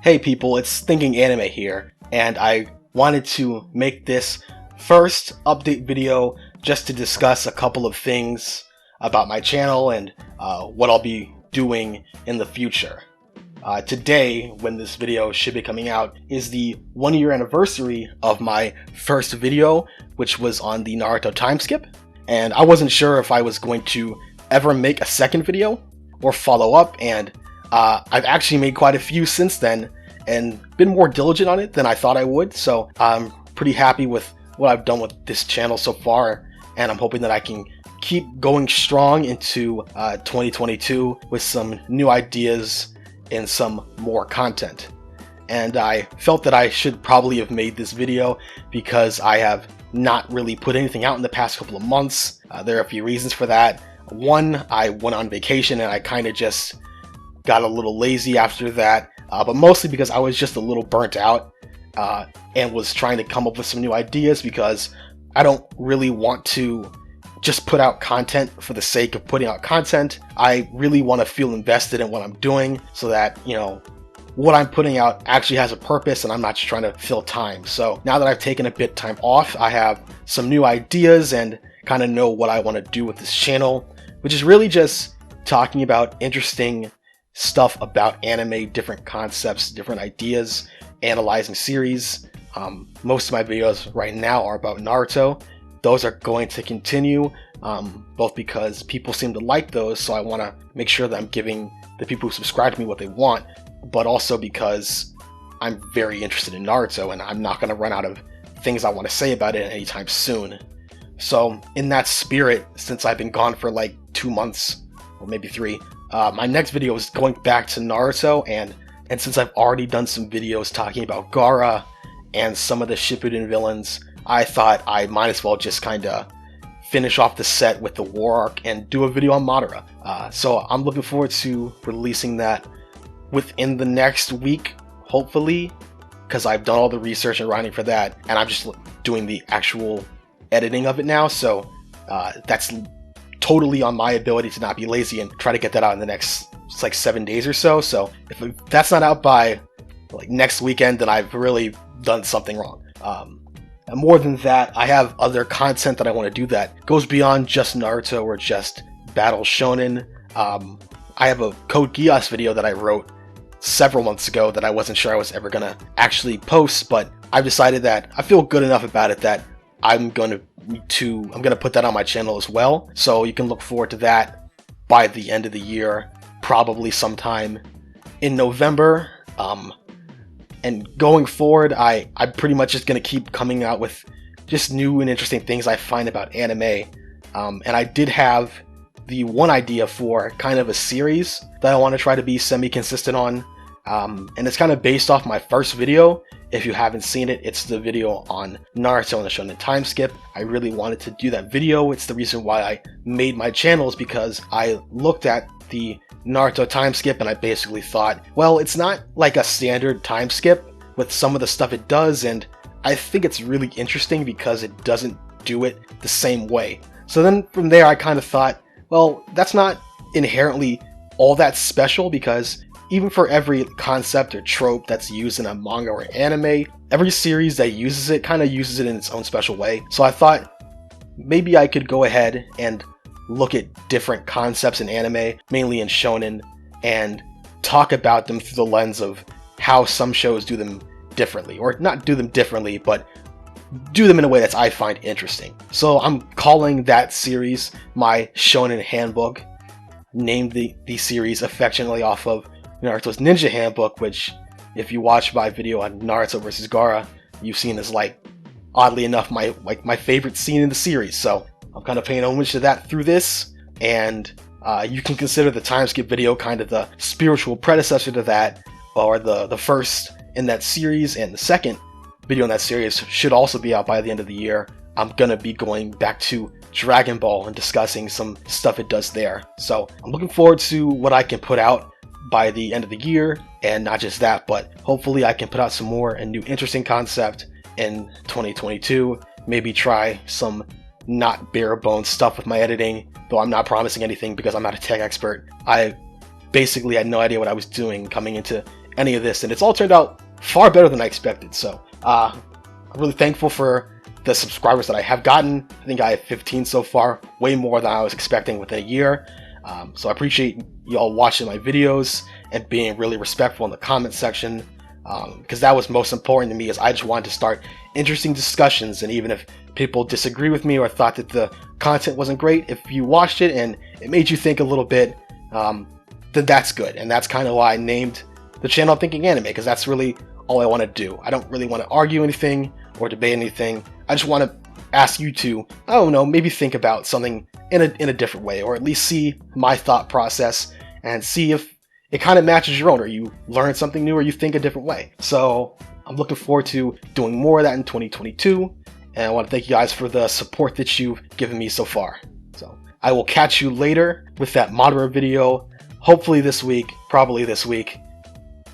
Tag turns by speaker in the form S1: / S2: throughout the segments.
S1: Hey people, it's Thinking Anime here, and I wanted to make this first update video just to discuss a couple of things about my channel and what I'll be doing in the future. Today, when this video should be coming out, is the 1-year anniversary of my first video, which was on the Naruto time skip, and I wasn't sure if I was going to ever make a second video or follow up, and I've actually made quite a few since then and been more diligent on it than I thought I would, so I'm pretty happy with what I've done with this channel so far, and I'm hoping that I can keep going strong into 2022 with some new ideas and some more content. And I felt that I should probably have made this video because I have not really put anything out in the past couple of months. There are a few reasons for that. One, I went on vacation and I kind of just got a little lazy after that, but mostly because I was just a little burnt out and was trying to come up with some new ideas, because I don't really want to just put out content for the sake of putting out content. I really want to feel invested in what I'm doing so that, you know, what I'm putting out actually has a purpose and I'm not just trying to fill time. So now that I've taken a bit time off, I have some new ideas and kind of know what I want to do with this channel, which is really just talking about interesting stuff about anime, different concepts, different ideas, analyzing series. Most of my videos right now are about Naruto. Those are going to continue, both because people seem to like those, so I want to make sure that I'm giving the people who subscribe to me what they want, but also because I'm very interested in Naruto and I'm not going to run out of things I want to say about it anytime soon. So in that spirit, since I've been gone for like 2 months, or maybe 3, my next video is going back to Naruto, and since I've already done some videos talking about Gaara and some of the Shippuden villains, I thought I might as well just kind of finish off the set with the War Arc and do a video on Madara. So I'm looking forward to releasing that within the next week, hopefully, because I've done all the research and writing for that, and I'm just doing the actual editing of it now, so that's totally on my ability to not be lazy and try to get that out in the next, it's like 7 days or so. So if that's not out by like next weekend, then I've really done something wrong. And more than that, I have other content that I want to do that goes beyond just Naruto or just Battle Shonen. I have a Code Geass video that I wrote several months ago that I wasn't sure I was ever gonna actually post, but I've decided that I feel good enough about it that I'm gonna put that on my channel as well. So you can look forward to that by the end of the year, probably sometime in November. And going forward, I'm pretty much just going to keep coming out with just new and interesting things I find about anime. And I did have the one idea for kind of a series that I want to try to be semi-consistent on. And it's kind of based off my first video. If you haven't seen it, it's the video on Naruto and the Shonen time skip. I really wanted to do that video. It's the reason why I made my channel, is because I looked at the Naruto time skip and I basically thought, well, it's not like a standard time skip with some of the stuff it does, and I think it's really interesting because it doesn't do it the same way. So then from there I kind of thought, well, that's not inherently all that special, because even for every concept or trope that's used in a manga or anime, every series that uses it kind of uses it in its own special way. So I thought maybe I could go ahead and look at different concepts in anime, mainly in shonen, and talk about them through the lens of how some shows do them differently, or not do them differently, but do them in a way that I find interesting. So I'm calling that series my Shonen Handbook, named the series affectionately off of Naruto's Ninja Handbook, which, if you watch my video on Naruto vs. Gaara, you've seen as, like, oddly enough, my favorite scene in the series. So I'm kind of paying homage to that through this, and you can consider the time skip video kind of the spiritual predecessor to that, or the first in that series, and the second video in that series should also be out by the end of the year. I'm gonna be going back to Dragon Ball and discussing some stuff it does there. So I'm looking forward to what I can put out by the end of the year, and not just that, but hopefully I can put out some more and new interesting concept in 2022. Maybe try some not bare bones stuff with my editing, though I'm not promising anything because I'm not a tech expert. I basically had no idea what I was doing coming into any of this, and it's all turned out far better than I expected. So I'm really thankful for the subscribers that I have gotten. I think I have 15 so far, way more than I was expecting within a year. So I appreciate y'all watching my videos and being really respectful in the comment section, because that was most important to me, is I just wanted to start interesting discussions. And even if people disagree with me or thought that the content wasn't great, if you watched it and it made you think a little bit, then that's good. And that's kind of why I named the channel Thinking Anime, because that's really all I want to do. I don't really want to argue anything or debate anything. I just want to ask you to, I don't know, maybe think about something in a different way, or at least see my thought process and see if it kind of matches your own, or you learn something new, or you think a different way. So I'm looking forward to doing more of that in 2022, and I want to thank you guys for the support that you've given me so far. So I will catch you later with that Madara video, hopefully this week, probably this week.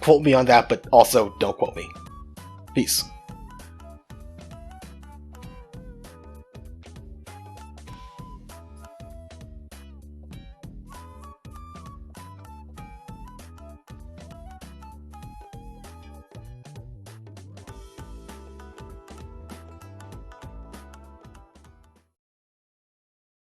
S1: Quote me on that, but also don't quote me. Peace.